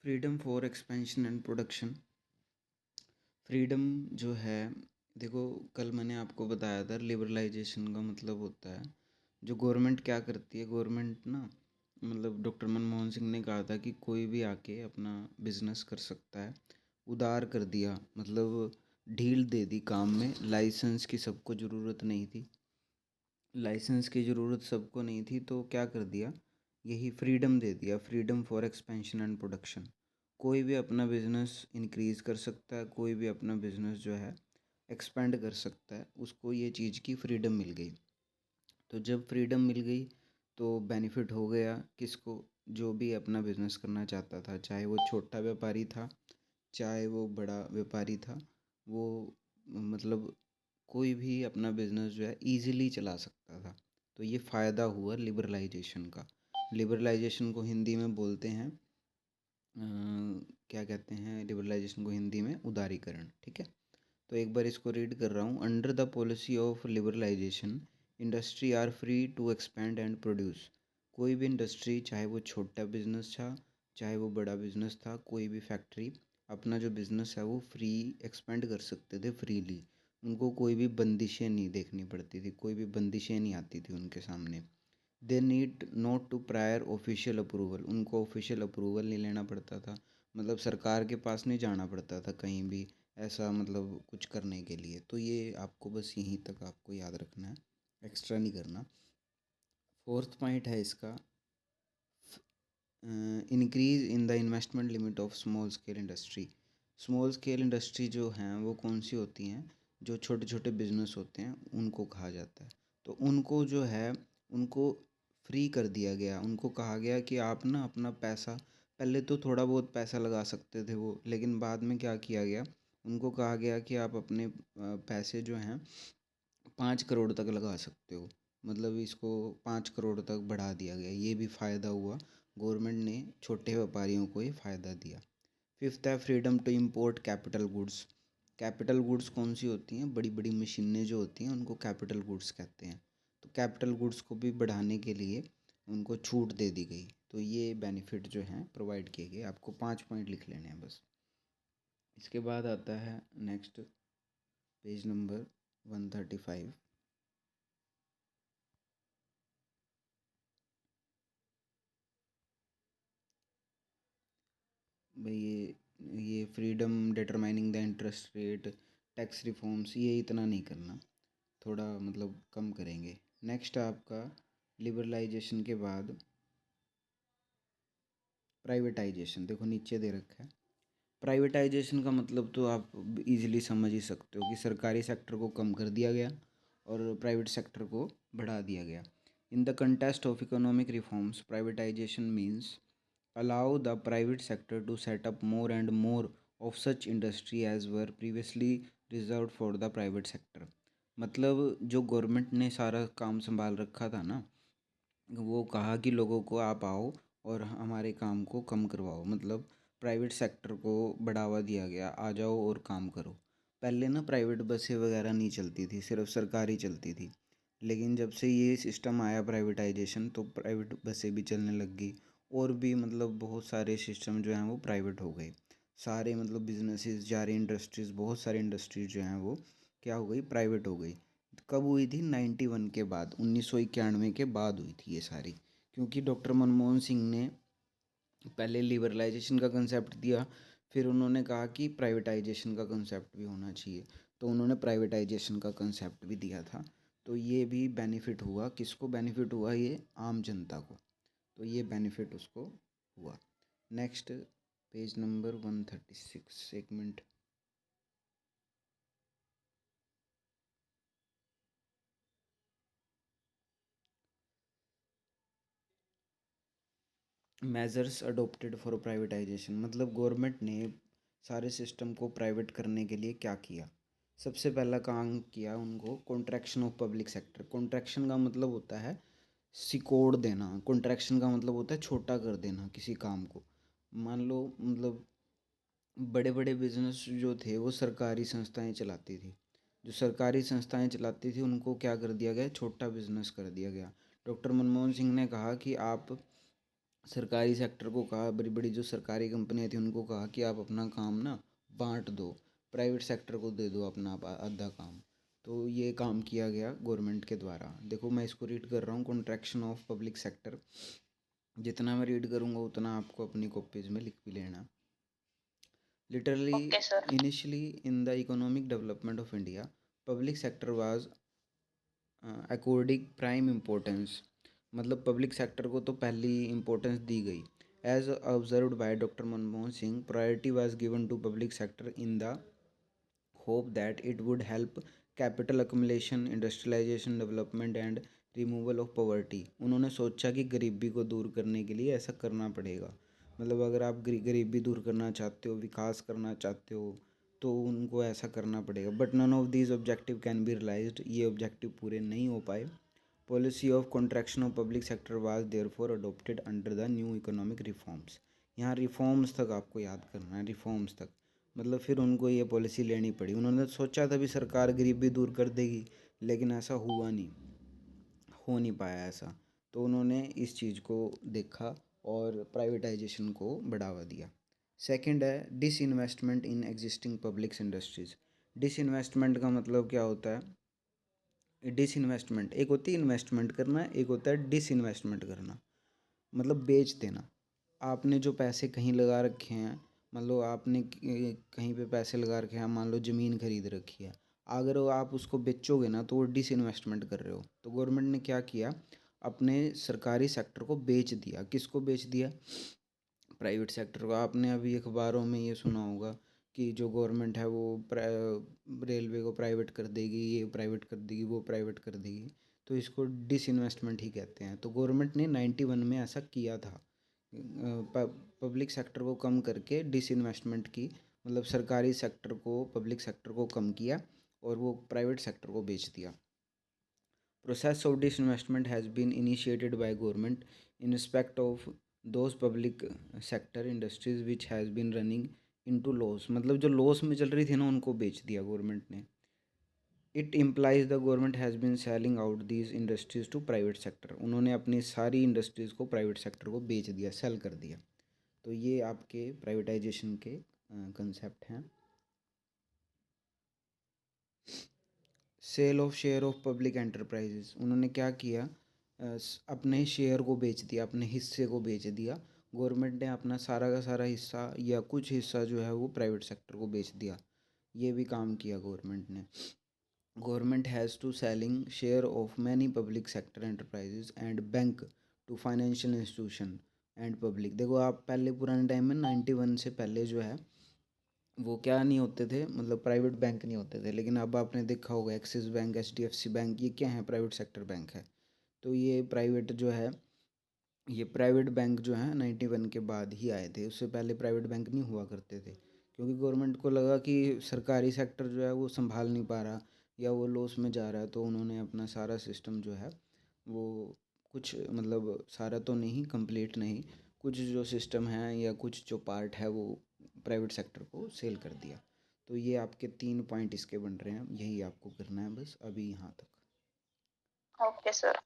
Freedom for expansion and production. Freedom जो है, देखो, कल मैंने आपको बताया था लिबरलाइजेशन का मतलब होता है जो गवर्नमेंट क्या करती है। गवर्नमेंट ना, मतलब डॉक्टर मनमोहन सिंह ने कहा था कि कोई भी आके अपना बिजनेस कर सकता है। उदार कर दिया, मतलब ढील दे दी काम में। लाइसेंस की सबको ज़रूरत नहीं थी, लाइसेंस की ज़रूरत सबको नहीं थी, तो क्या कर दिया, यही फ्रीडम दे दिया, freedom for expansion and production. कोई भी अपना बिजनेस इंक्रीज़ कर सकता है, कोई भी अपना बिजनेस जो है एक्सपेंड कर सकता है, उसको ये चीज़ की फ्रीडम मिल गई। तो जब फ्रीडम मिल गई तो बेनिफिट हो गया किसको, जो भी अपना बिजनेस करना चाहता था, चाहे वो छोटा व्यापारी था चाहे वो बड़ा व्यापारी था, वो मतलब कोई भी अपना बिजनेस जो है इजीली चला सकता था। तो ये फ़ायदा हुआ लिबरलाइजेशन का। लिबरलाइजेशन को हिंदी में बोलते हैं क्या कहते हैं, लिबरलाइजेशन को हिंदी में उदारीकरण। ठीक है, तो एक बार इसको रीड कर रहा हूँ। Under the policy of liberalisation, industry are free to expand and produce. कोई भी इंडस्ट्री, चाहे वो छोटा बिजनेस था चाहे वो बड़ा बिजनेस था, कोई भी फैक्ट्री अपना जो बिज़नेस है वो फ्री एक्सपेंड कर सकते थे, फ्रीली। उनको कोई भी बंदिशें नहीं देखनी पड़ती थी, कोई भी बंदिशें नहीं आती थी उनके सामने। They need not to prior official approval, उनको ऑफिशियल अप्रूवल नहीं लेना पड़ता था, मतलब सरकार के पास नहीं जाना पड़ता था कहीं भी ऐसा, मतलब कुछ करने के लिए। तो ये आपको बस यहीं तक आपको याद रखना है, एक्स्ट्रा नहीं करना। फोर्थ पॉइंट है इसका, increase in the investment limit of small scale industry. Small scale industry जो हैं वो कौन सी होती हैं, जो छोटे छोटे बिजनेस होते हैं उनको कहा जाता है। तो उनको जो है उनको फ्री कर दिया गया, उनको कहा गया कि आप ना अपना पैसा, पहले तो थोड़ा बहुत पैसा लगा सकते थे वो, लेकिन बाद में क्या किया गया, उनको कहा गया कि आप अपने पैसे जो हैं 5 करोड़ तक लगा सकते हो। मतलब इसको 5 करोड़ तक बढ़ा दिया गया, ये भी फ़ायदा हुआ, गवर्नमेंट ने छोटे व्यापारियों को ये फ़ायदा दिया। फिफ्थ है freedom to import capital goods. Capital goods कौन सी होती हैं, बड़ी बड़ी मशीनें जो होती हैं उनको कैपिटल गुड्स कहते हैं। तो कैपिटल गुड्स को भी बढ़ाने के लिए उनको छूट दे दी गई। तो ये बेनिफिट जो हैं प्रोवाइड किए गए। आपको 5 पॉइंट लिख लेने हैं बस। इसके बाद आता है नेक्स्ट, पेज नंबर 135। भाई ये freedom determining the interest rate, tax reforms, ये इतना नहीं करना, थोड़ा मतलब कम करेंगे। नेक्स्ट आपका लिबरलाइजेशन के बाद प्राइवेटाइजेशन, देखो नीचे दे रखा है। प्राइवेटाइजेशन का मतलब तो आप इजीली समझ ही सकते हो कि सरकारी सेक्टर को कम कर दिया गया और प्राइवेट सेक्टर को बढ़ा दिया गया। In the contest of economic reforms, privatisation means allow the private sector to set up more and more of such industry as were previously reserved for the private sector। मतलब जो government ने सारा काम संभाल रखा था ना, वो कहा कि लोगों को आप आओ और हमारे काम को कम करवाओ, मतलब प्राइवेट सेक्टर को बढ़ावा दिया गया, आ जाओ और काम करो। पहले ना प्राइवेट बसें वगैरह नहीं चलती थी, सिर्फ सरकारी चलती थी। लेकिन जब से ये सिस्टम आया प्राइवेटाइजेशन, तो प्राइवेट बसें भी चलने लग गई, और भी मतलब बहुत सारे सिस्टम जो हैं वो प्राइवेट हो गए। सारे मतलब बिजनेसेस, सारी इंडस्ट्रीज़, बहुत सारी इंडस्ट्रीज जो हैं वो क्या हो गई, प्राइवेट हो गई। कब हुई थी, 91 के बाद, 1991 के बाद हुई थी ये सारी। क्योंकि डॉक्टर मनमोहन सिंह ने पहले लिबरलाइजेशन का कंसेप्ट दिया, फिर उन्होंने कहा कि प्राइवेटाइजेशन का कंसेप्ट भी होना चाहिए, तो उन्होंने प्राइवेटाइजेशन का कंसेप्ट भी दिया था। तो ये भी बेनिफिट हुआ, किसको बेनिफिट हुआ, ये आम जनता को। तो ये बेनिफिट उसको हुआ। नेक्स्ट, पेज नंबर 136, एक minute. Measures adopted for privatisation, मतलब गवर्नमेंट ने सारे सिस्टम को प्राइवेट करने के लिए क्या किया। सबसे पहला काम किया उनको contraction of public sector. Contraction का मतलब होता है सिकोड़ देना, कॉन्ट्रैक्शन का मतलब होता है छोटा कर देना किसी काम को। मान लो मतलब बड़े बड़े बिजनेस जो थे वो सरकारी संस्थाएं चलाती थी, जो सरकारी संस्थाएं चलाती थी उनको क्या कर दिया गया, छोटा बिजनेस कर दिया गया। डॉक्टर मनमोहन सिंह ने कहा कि आप सरकारी सेक्टर को कहा, बड़ी बड़ी जो सरकारी कंपनियां थी उनको कहा कि आप अपना काम ना बांट दो, प्राइवेट सेक्टर को दे दो अपना आधा काम। तो ये काम किया गया गवर्नमेंट के द्वारा। देखो मैं इसको रीड कर रहा हूँ, कॉन्ट्रैक्शन ऑफ पब्लिक सेक्टर। जितना मैं रीड करूँगा उतना आपको अपनी कॉपीज में लिख भी लेना। Literally, okay sir. initially in the economic development of India, public sector was according prime importance। मतलब पब्लिक सेक्टर को तो पहली इम्पोर्टेंस दी गई। As observed by doctor Manmohan Singh, priority was given to public sector in the hope that it would help capital accumulation, industrialisation, development and removal of poverty. उन्होंने सोचा कि गरीबी को दूर करने के लिए ऐसा करना पड़ेगा। मतलब अगर आप गरीबी दूर करना चाहते हो, विकास करना चाहते हो, तो उनको ऐसा करना पड़ेगा। But none of these objective can be realised. ये ऑब्जेक्टिव पूरे नहीं हो पाए। Policy of contraction of public sector was therefore adopted under the new economic reforms. यहाँ रिफॉर्म्स तक आपको याद करना है, रिफॉर्म्स तक। मतलब फिर उनको ये पॉलिसी लेनी पड़ी। उन्होंने सोचा था भी सरकार गरीबी दूर कर देगी, लेकिन ऐसा हुआ नहीं, हो नहीं पाया ऐसा। तो उन्होंने इस चीज़ को देखा और प्राइवेटाइजेशन को बढ़ावा दिया। सेकंड है disinvestment in existing public industries. Disinvestment का मतलब क्या होता है? डिसइन्वेस्टमेंट, एक होती है इन्वेस्टमेंट करना, एक होता है डिसइन्वेस्टमेंट करना। मतलब बेच देना। आपने जो पैसे कहीं लगा रखे हैं, मान लो आपने कहीं पे पैसे लगा रखे हैं, मान लो ज़मीन खरीद रखी है, अगर वो आप उसको बेचोगे ना तो वो डिसइन्वेस्टमेंट कर रहे हो। तो गवर्नमेंट ने क्या किया, अपने सरकारी सेक्टर को बेच दिया। किसको बेच दिया? प्राइवेट सेक्टर को। आपने अभी अखबारों में ये सुना होगा कि जो गवर्नमेंट है वो रेलवे को प्राइवेट कर देगी, ये प्राइवेट कर देगी, वो प्राइवेट कर देगी। तो इसको डिसइन्वेस्टमेंट ही कहते हैं। तो गवर्नमेंट ने 91 में ऐसा किया था, पब्लिक सेक्टर को कम करके डिसइन्वेस्टमेंट की, मतलब सरकारी सेक्टर को, पब्लिक सेक्टर को कम किया और वो प्राइवेट सेक्टर को बेच दिया। Process of disinvestment has been initiated by government in respect of those public sector industries which has been running into loss। मतलब जो लॉस में चल रही थी ना उनको बेच दिया गवर्नमेंट ने। It implies the government has been selling out these industries to private sector. उन्होंने अपनी सारी इंडस्ट्रीज़ को प्राइवेट सेक्टर को बेच दिया, सेल कर दिया। तो ये आपके प्राइवेटाइजेशन के कंसेप्ट हैं। Sale of share of public enterprises. उन्होंने क्या किया, अपने शेयर को बेच दिया, अपने हिस्से को बेच दिया। गवर्नमेंट ने अपना सारा का सारा हिस्सा या कुछ हिस्सा जो है वो प्राइवेट सेक्टर को बेच दिया। ये भी काम किया गवर्नमेंट ने। Government has to selling share of many public sector enterprises and bank to financial institution and public. देखो आप पहले पुराने टाइम में 91 से पहले जो है वो क्या नहीं होते थे, मतलब प्राइवेट बैंक नहीं होते थे। लेकिन अब आपने देखा होगा एक्सिस बैंक, HDFC बैंक, ये क्या है? प्राइवेट सेक्टर बैंक है। तो ये प्राइवेट जो है, ये प्राइवेट बैंक जो है 91 के बाद ही आए थे। उससे पहले प्राइवेट बैंक नहीं हुआ करते थे, क्योंकि गवर्नमेंट को लगा कि सरकारी सेक्टर जो है वो संभाल नहीं पा रहा या वो लॉस में जा रहा है। तो उन्होंने अपना सारा सिस्टम जो है वो, कुछ मतलब सारा तो नहीं, कंप्लीट नहीं, कुछ जो सिस्टम है या कुछ जो पार्ट है वो प्राइवेट सेक्टर को सेल कर दिया। तो ये आपके 3 पॉइंट इसके बन रहे हैं, यही आपको करना है बस अभी यहाँ तक। Okay sir.